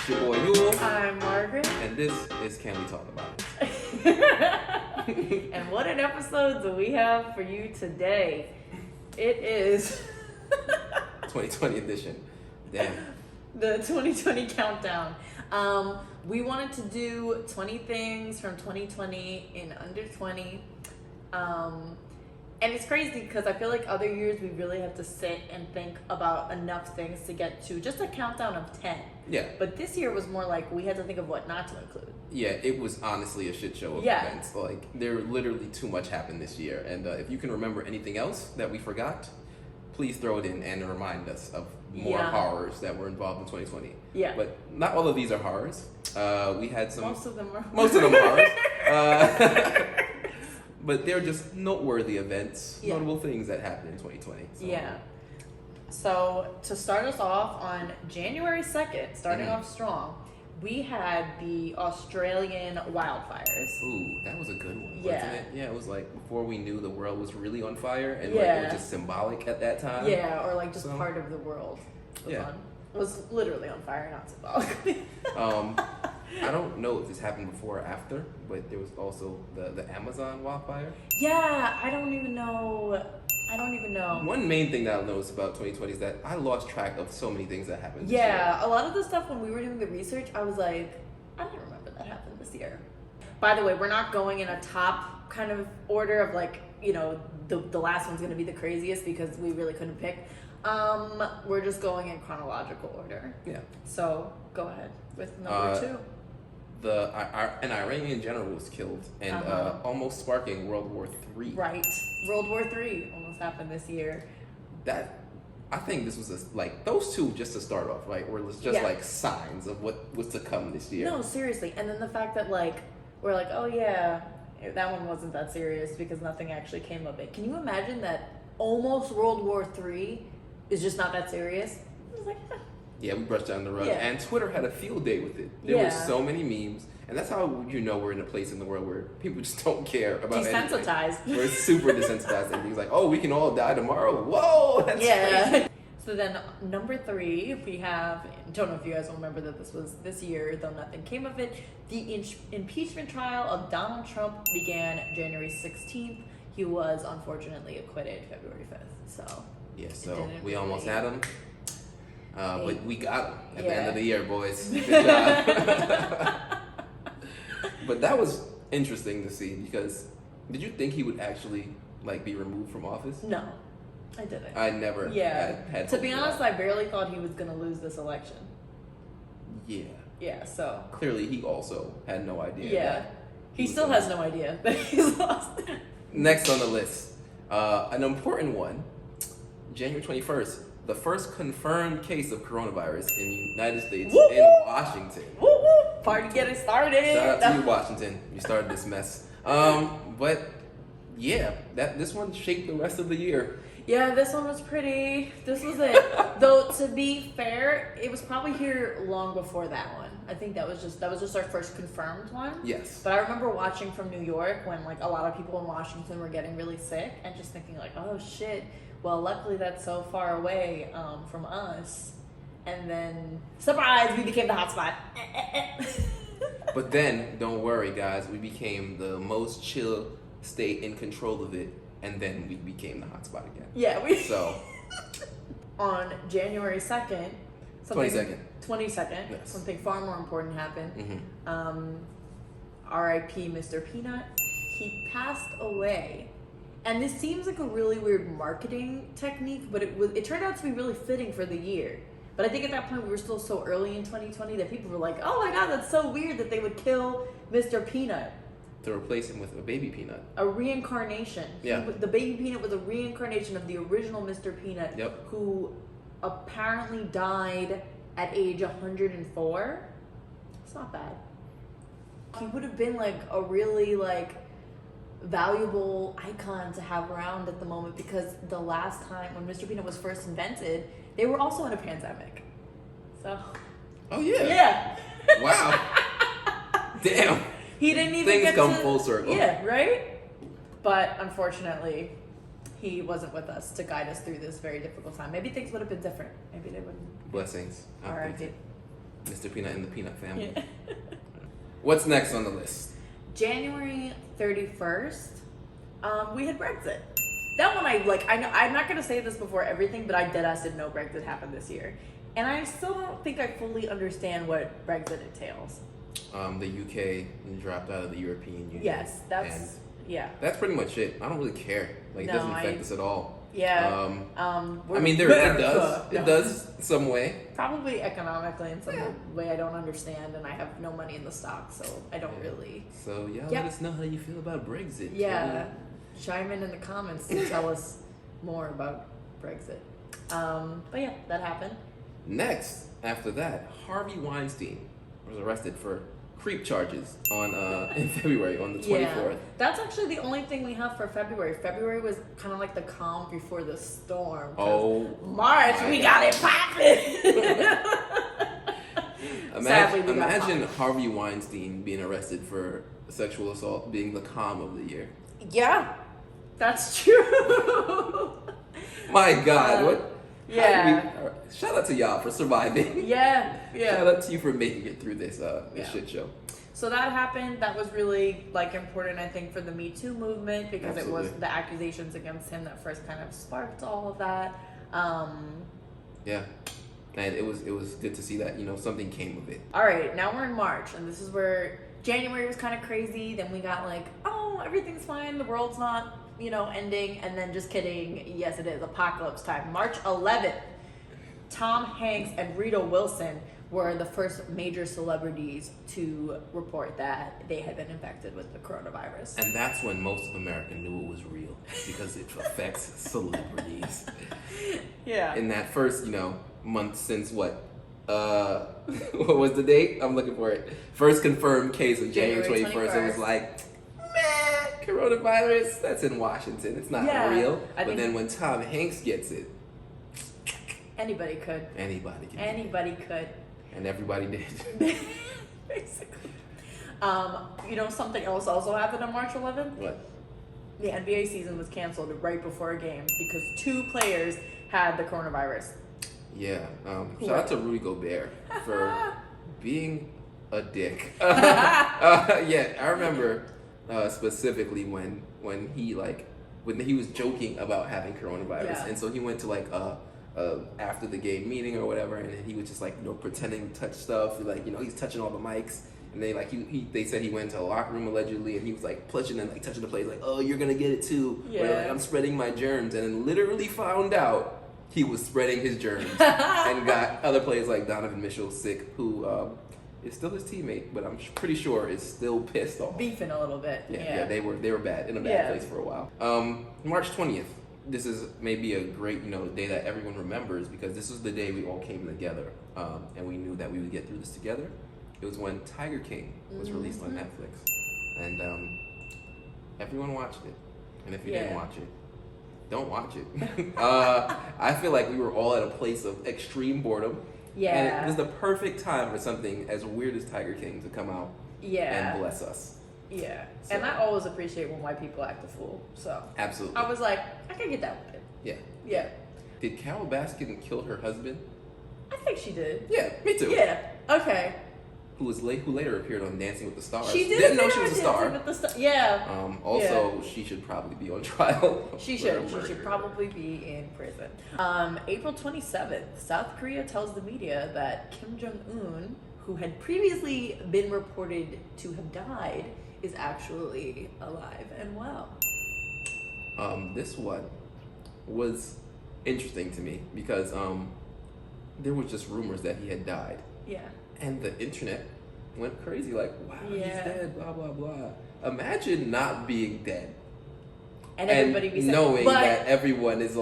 It's your boy Yule. I'm Margaret. And this is Can We Talk About It? And what an episode do we have for you today? It is 2020 edition. Damn. The 2020 countdown. We wanted to do 20 things from 2020 in under 20. And it's crazy because I feel like other years we really have to sit and think about enough things to get to just a countdown of 10. Yeah. But this year was more like we had to think of what not to include. Yeah, it was honestly a shit show of events. Like, there literally too much happened this year. And if you can remember anything else that we forgot, please throw it in and remind us of more horrors that were involved in 2020. Yeah. But not all of these are horrors. We had some... Most of them are horrors. But they're just noteworthy events, notable things that happened in 2020. So. Yeah. So to start us off on January 2nd, starting off strong, we had the Australian wildfires. Ooh, that was a good one, yeah. wasn't it? Yeah, it was like before we knew the world was really on fire and like it was just symbolic at that time. Yeah, or like just part of the world was literally on fire, not symbolically. I don't know if this happened before or after, but there was also the Amazon wildfire. Yeah, I don't even know. One main thing that I noticed about 2020 is that I lost track of so many things that happened this year. Yeah, a lot of the stuff when we were doing the research, I was like, I don't remember that happened this year. By the way, we're not going in a top kind of order of like, you know, the last one's going to be the craziest because we really couldn't pick. We're just going in chronological order. Yeah. So go ahead with number 2. An Iranian general was killed and almost sparking World War III. Right. World War III almost happened this year. I think this was like those two just to start off, right? Were just like signs of what was to come this year. No, seriously. And then the fact that like we're like, oh yeah, that one wasn't that serious because nothing actually came of it. Can you imagine that almost World War III is just not that serious? I was like, yeah, we brushed down the rug. Yeah. And Twitter had a field day with it. There were so many memes. And that's how you know we're in a place in the world where people just don't care about anything. Desensitized. We're super desensitized. And things like, oh, we can all die tomorrow. Whoa, that's crazy. So then number 3, we have, I don't know if you guys will remember that this was this year, though nothing came of it. The impeachment trial of Donald Trump began January 16th. He was unfortunately acquitted February 5th. So we almost had him. But we got him at the end of the year, boys. Good job. But that was interesting to see because did you think he would actually like be removed from office? No, I didn't. I never had to be honest, I barely thought he was going to lose this election. Yeah. Yeah, so. Clearly he also had no idea. Yeah. He still has no idea that he's lost. Next on the list, an important one, January 21st. The first confirmed case of coronavirus in the United States in Washington. Woo woo! Party getting started. Shout out to you, Washington. You started this mess. But yeah, this one shaped the rest of the year. Yeah, this one was pretty. This was it. Though to be fair, it was probably here long before that one. I think that was just our first confirmed one. Yes. But I remember watching from New York when like a lot of people in Washington were getting really sick and just thinking like, oh shit. Well, luckily that's so far away from us. And then, surprise, we became the hotspot. But then, don't worry, guys. We became the most chill state in control of it. And then we became the hotspot again. Yeah, So. On January 2nd. 22nd. 22nd. Yes. Something far more important happened. Mm-hmm. R.I.P. Mr. Peanut. He passed away. And this seems like a really weird marketing technique, but it turned out to be really fitting for the year. But I think at that point we were still so early in 2020 that people were like, oh my god, that's so weird that they would kill Mr. Peanut. To replace him with a baby peanut. A reincarnation. Yeah. The baby peanut was a reincarnation of the original Mr. Peanut. Yep. Who apparently died at age 104. It's not bad. He would have been like a really like valuable icon to have around at the moment because the last time when Mr. Peanut was first invented, they were also in a pandemic. So. Oh yeah. Yeah. Wow. Damn. He didn't even Things get come to, full circle. Yeah, right? But unfortunately, he wasn't with us to guide us through this very difficult time. Maybe things would have been different. Maybe they wouldn't. Blessings. R.I.P. Mr. Peanut and the Peanut family. What's next on the list? January 31st, we had Brexit. That one I know I'm not gonna say this before everything, but I deadass didn't know Brexit happened this year. And I still don't think I fully understand what Brexit entails. The UK dropped out of the European Union. Yes, that's That's pretty much it. I don't really care. Like, it doesn't affect us at all. Yeah. I mean, it does some way. Probably economically in some way I don't understand, and I have no money in the stock, so I don't really. So let us know how you feel about Brexit. Yeah, chime in the comments to tell us more about Brexit. But yeah, that happened. Next, after that, Harvey Weinstein was arrested for creep charges in February on the 24th. Yeah, that's actually the only thing we have for February. February was kind of like the calm before the storm. Oh, March, we got it popping. Imagine Harvey Weinstein being arrested for sexual assault being the calm of the year. Yeah, that's true. My God, what? Yeah. Shout out to y'all for surviving. Yeah. Shout out to you for making it through this shit show. So that happened. That was really important, I think, for the Me Too movement, because Absolutely. It was the accusations against him that first kind of sparked all of that. Yeah. And it was good to see that, something came of it. All right, now we're in March, and this is where January was kind of crazy. Then we got everything's fine. The world's not, ending. And then just kidding. Yes, it is. Apocalypse time. March 11th. Tom Hanks and Rita Wilson were the first major celebrities to report that they had been infected with the coronavirus. And that's when most of America knew it was real, because it affects celebrities. Yeah. In that first, month since what? What was the date? I'm looking for it. First confirmed case of January 21st. It was like, man, coronavirus, that's in Washington. It's not real. But then when Tom Hanks gets it, anybody could. Anybody could. And everybody did. Basically. Something else also happened on March 11th? What? The NBA season was canceled right before a game because 2 players had the coronavirus. Yeah. Shout out to Rudy Gobert for being a dick. Yeah, I remember specifically when he was joking about having coronavirus, and so he went to after the game meeting or whatever, and then he was just pretending to touch stuff, he's touching all the mics, and they said he went to a locker room allegedly, and he was pushing and touching the players, oh, you're gonna get it too, I'm spreading my germs, and then literally found out he was spreading his germs and got other players like Donovan Mitchell sick, who is still his teammate, but I'm pretty sure is still pissed off, beefing a little bit. Yeah, they were bad in a bad place for a while. March 20th. This is maybe a great, day that everyone remembers, because this was the day we all came together, and we knew that we would get through this together. It was when Tiger King was released on Netflix, and everyone watched it. And if you didn't watch it, don't watch it. I feel like we were all at a place of extreme boredom. Yeah. And it was the perfect time for something as weird as Tiger King to come out and bless us. Yeah, so. And I always appreciate when white people act a fool, so. Absolutely. I was like, I can get that with it. Yeah. Did Carol Baskin kill her husband? I think she did. Yeah, me too. Yeah, okay. Who later appeared on Dancing with the Stars. She didn't know she was a star. Yeah. Also, she should probably be on trial. She should. She should probably be in prison. April 27th, South Korea tells the media that Kim Jong-Un, who had previously been reported to have died, is actually alive and well. This one was interesting to me because there was just rumors that he had died. Yeah. And the internet went crazy, wow, he's dead, blah, blah, blah. Imagine not being dead. And everybody be knowing that everyone is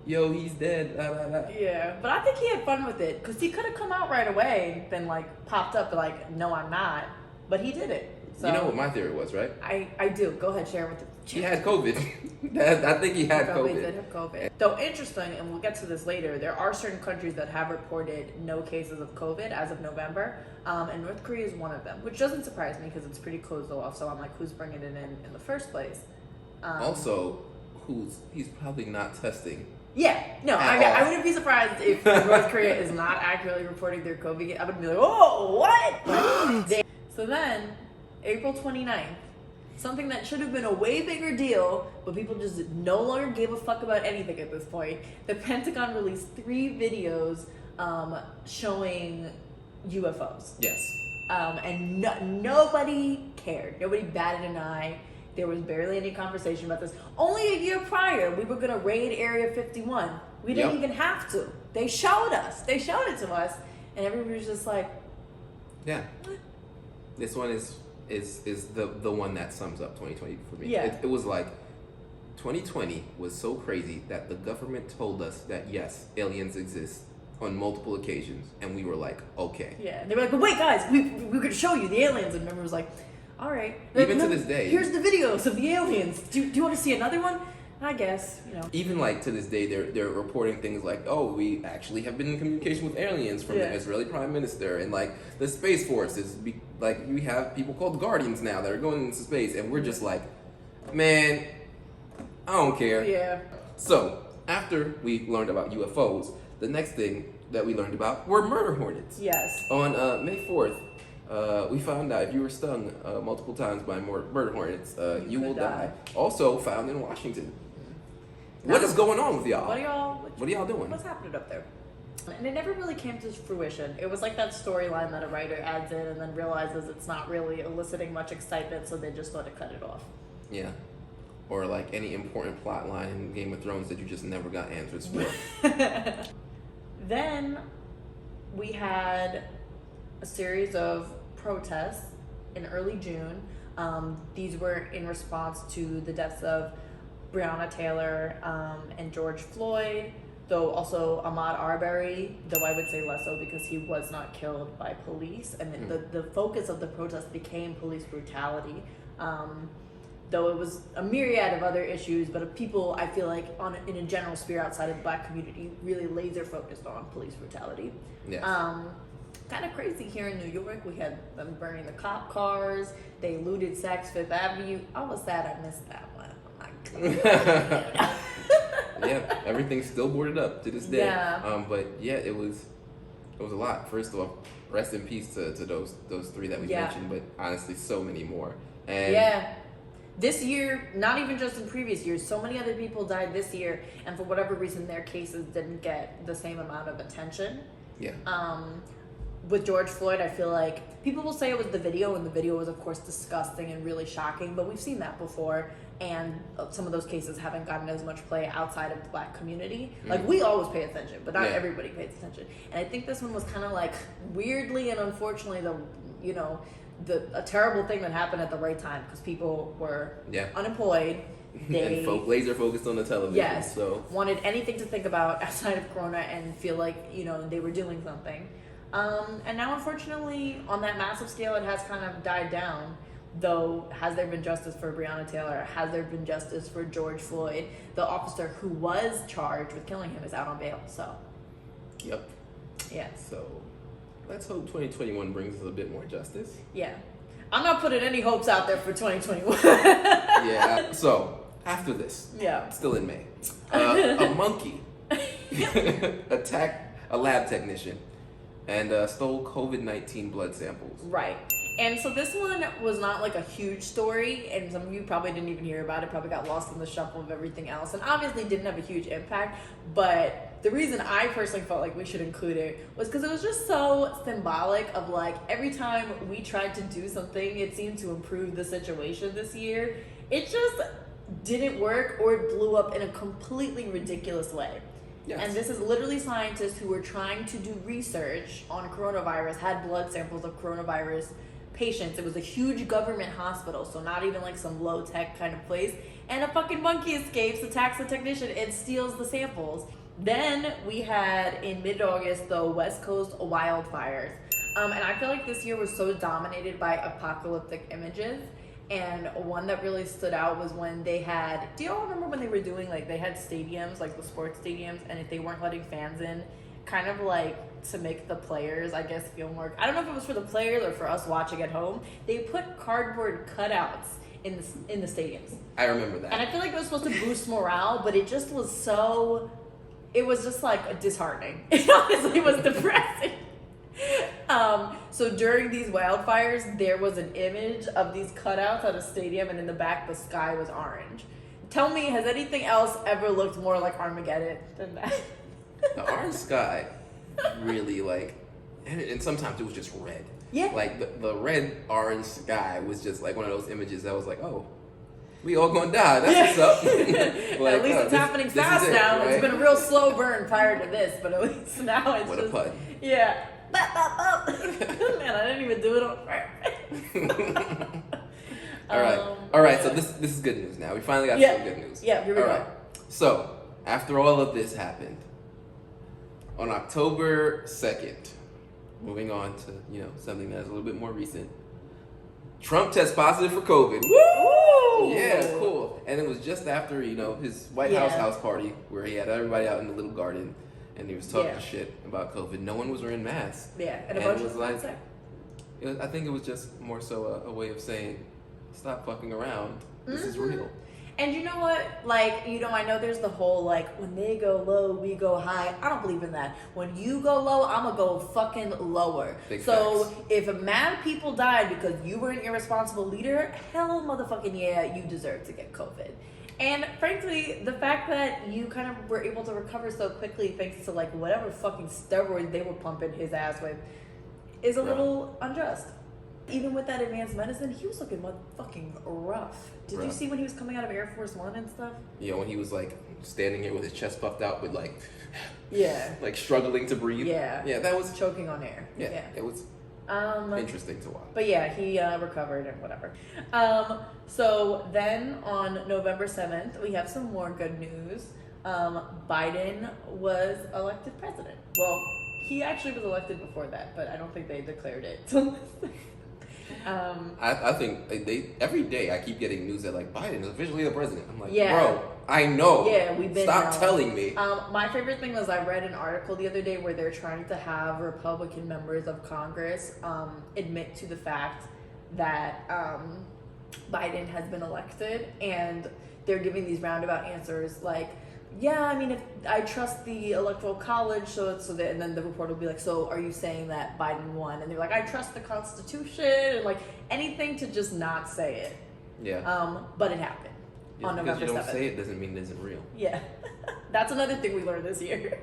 yo, he's dead, blah, blah, blah. Yeah, but I think he had fun with it, because he could have come out right away and then popped up no, I'm not. But he did it. So, you know what my theory was, right? I do. Go ahead, share with the He had COVID. I think he had COVID. He did have COVID. Though interesting, and we'll get to this later, there are certain countries that have reported no cases of COVID as of November, and North Korea is one of them, which doesn't surprise me because it's pretty closed off. So I'm who's bringing it in the first place? Also, he's probably not testing Yeah, no, I wouldn't be surprised if North Korea is not accurately reporting their COVID. I would be like, oh, what? So then, April 29th, something that should have been a way bigger deal, but people just no longer gave a fuck about anything at this point. The Pentagon released 3 videos showing UFOs. Yes. And nobody cared. Nobody batted an eye. There was barely any conversation about this. Only a year prior, we were going to raid Area 51. We didn't even have to. They showed us. They showed it to us. And everybody was just like... Yeah. This one is the one that sums up 2020 for me. Yeah. It was like, 2020 was so crazy that the government told us that, yes, aliens exist on multiple occasions. And we were like, okay. Yeah. And they were like, but wait, guys, we're going to show you the aliens. And everyone was like... All right. Even to this day. Here's the videos of the aliens. Do you want to see another one? I guess, you know. Even like to this day, they're reporting things like, oh, we actually have been in communication with aliens from the Israeli Prime Minister, and like the Space Force is like we have people called Guardians now that are going into space, and we're just like, man, I don't care. Yeah. So after we learned about UFOs, the next thing that we learned about were murder hornets. Yes. On May 4th. We found out if you were stung multiple times by murder hornets, you will die. Also found in Washington. Now, what is going on with y'all? What are y'all doing? What's happening up there? And it never really came to fruition. It was like that storyline that a writer adds in and then realizes it's not really eliciting much excitement, so they just let it cut it off. Yeah. Or like any important plot line in Game of Thrones that you just never got answers for. Then we had a series of protests in early June. These were in response to the deaths of Breonna Taylor and George Floyd, though also Ahmaud Arbery, though I would say less so because he was not killed by police. And the focus of the protest became police brutality, though it was a myriad of other issues, but people, I feel like, in a general sphere outside of the Black community, really laser focused on police brutality. Yes. Kind of crazy here in New York. We had them burning the cop cars. They looted Saks Fifth Avenue. I was sad I missed that one. Yeah, everything's still boarded up to this day. Yeah. But yeah, it was a lot. First of all, rest in peace to those 3 that we mentioned, but honestly, so many more. And this year, not even just in previous years, so many other people died this year, and for whatever reason, their cases didn't get the same amount of attention. Yeah. With George Floyd, I feel like people will say it was the video, and the video was, of course, disgusting and really shocking, but we've seen that before, and some of those cases haven't gotten as much play outside of the Black community. Like, we always pay attention, but not everybody pays attention. And I think this one was kind of like, weirdly and unfortunately, a terrible thing that happened at the right time, because people were unemployed. They and laser focused on the television. Yes. So wanted anything to think about outside of Corona and feel like, they were doing something. And now, unfortunately, on that massive scale, it has kind of died down. Though, has there been justice for Breonna Taylor? Has there been justice for George Floyd? The officer who was charged with killing him is out on bail, so. Yep. Yeah. So, let's hope 2021 brings us a bit more justice. Yeah. I'm not putting any hopes out there for 2021. Yeah. So, after this. Yeah. Still in May. A monkey attacked a lab technician and stole COVID-19 blood samples. Right. And so this one was not like a huge story, and some of you probably didn't even hear about it, probably got lost in the shuffle of everything else, and obviously didn't have a huge impact. But the reason I personally felt like we should include it was because it was just so symbolic of, like, every time we tried to do something, it seemed to improve the situation this year. It just didn't work, or it blew up in a completely ridiculous way. Yes. And this is literally scientists who were trying to do research on coronavirus, had blood samples of coronavirus patients. It was a huge government hospital, so not even like some low-tech kind of place. And a fucking monkey escapes, attacks the technician, and steals the samples. Then we had, in mid-August, the West Coast wildfires. And I feel like this year was so dominated by apocalyptic images. And one that really stood out was when they had, do y'all remember when they were doing, like, they had stadiums, like the sports stadiums, and if they weren't letting fans in, kind of like to make the players, I guess, feel more, I don't know if it was for the players or for us watching at home, they put cardboard cutouts in the stadiums. I remember that. And I feel like it was supposed to boost morale, but it just was so it was just like disheartening. It honestly was depressing. So during these wildfires, there was an image of these cutouts at a stadium, and in the back, the sky was orange. Tell me, has anything else ever looked more like Armageddon than that? The orange sky really like, and sometimes it was just red. Yeah. Like the red orange sky was just like one of those images that was like, oh, we all gonna die. That's what's up. Like, at least it's happening fast now. Right? It's been a real slow burn prior to this, but at least now it's what just... a pun. Yeah. Man, I didn't even do it on purpose. All right. So this is good news now. We finally got some good news. Yeah, here we go. Right. So after all of this happened, on October 2nd, moving on to something that's a little bit more recent, Trump tests positive for COVID. Woo! Yeah, cool. And it was just after his White House party where he had everybody out in the little garden. And he was talking shit about COVID. No one was wearing masks. Yeah, and a bunch it was of like, I think it was just more so a way of saying, stop fucking around. This is real. And you know what? Like, I know there's the whole, like, when they go low, we go high. I don't believe in that. When you go low, I'm going to go fucking lower. Big so facts. if mad people died because you were an irresponsible leader, hell motherfucking yeah, you deserve to get COVID. And frankly, the fact that you kind of were able to recover so quickly thanks to like whatever fucking steroids they were pumping his ass with is a little unjust. Even with that advanced medicine, he was looking fucking rough. Did you see when he was coming out of Air Force One and stuff? Yeah, when he was like standing here with his chest puffed out with like like struggling to breathe. Yeah, that was choking on air. Yeah. It was interesting to watch. But yeah, he recovered and whatever. So then on November 7th, we have some more good news. Biden was elected president. Well, he actually was elected before that, but I don't think they declared it. I think every day I keep getting news that like Biden is officially the president. I'm like, bro, I know. Yeah, we've been. Stop telling me. My favorite thing was I read an article the other day where they're trying to have Republican members of Congress admit to the fact that Biden has been elected, and they're giving these roundabout answers like, yeah, I mean, if I trust the Electoral College, so that, and then the reporter will be like, so are you saying that Biden won? And they're like, I trust the Constitution, and like anything to just not say it. Yeah. But it happened on November 7th. Because you don't say it doesn't mean it isn't real. Yeah. That's another thing we learned this year.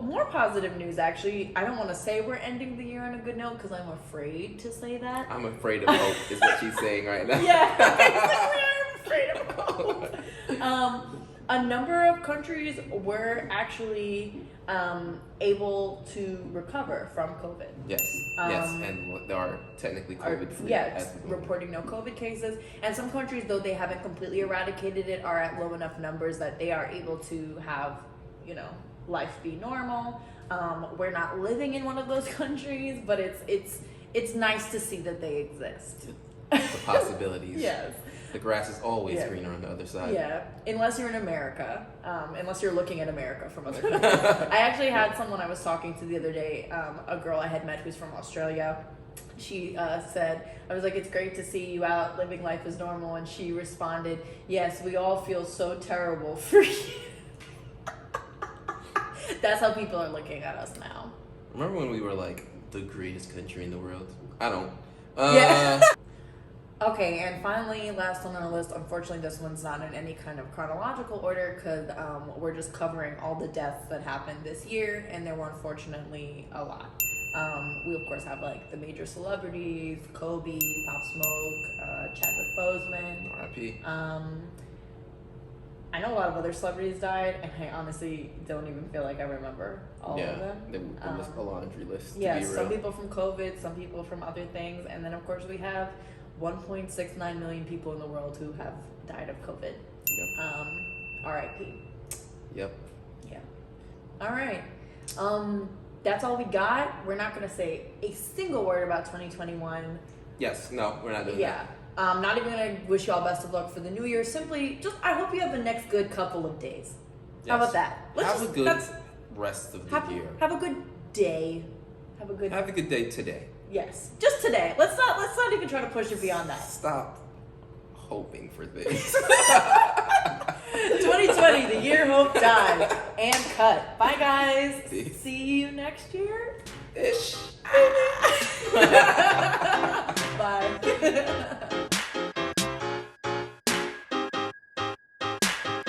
More positive news, actually. I don't want to say we're ending the year on a good note because I'm afraid to say that. I'm afraid of hope is what she's saying right now. Yeah, basically I'm afraid of hope. A number of countries were actually able to recover from COVID. Yes, and there are technically COVID-free. Yes, reporting no COVID cases. And some countries, though they haven't completely eradicated it, are at low enough numbers that they are able to have, life be normal. We're not living in one of those countries, but it's nice to see that they exist. The possibilities. Yes. The grass is always greener on the other side. Yeah, unless you're in America, unless you're looking at America from other countries. I actually had someone I was talking to the other day, a girl I had met who's from Australia. She said, I was like, it's great to see you out living life as normal. And she responded, yes, we all feel so terrible for you. That's how people are looking at us now. Remember when we were like the greatest country in the world? I don't. Yeah. Okay, and finally, last on our list, unfortunately this one's not in any kind of chronological order because we're just covering all the deaths that happened this year, and there were unfortunately a lot. We of course have like the major celebrities, Kobe, Pop Smoke, Chadwick Boseman. R.I.P. I know a lot of other celebrities died, and I honestly don't even feel like I remember all of them. There was a laundry list. Yeah, some people from COVID, some people from other things, and then of course we have 1.69 million people in the world who have died of COVID. Yep. R.I.P. Yep. Yeah. All right. That's all we got. We're not going to say a single word about 2021. Yes. No, we're not doing that. Yeah. Not even going to wish y'all best of luck for the new year. Simply, I hope you have the next good couple of days. Yes. How about that? Have a good rest of the year. Have a good day. Have a good day today. Yes, just today. Let's not even try to push it beyond that. Stop hoping for things. 2020, the year hope died. And cut. Bye, guys. Peace. See you next year. Ish. Bye.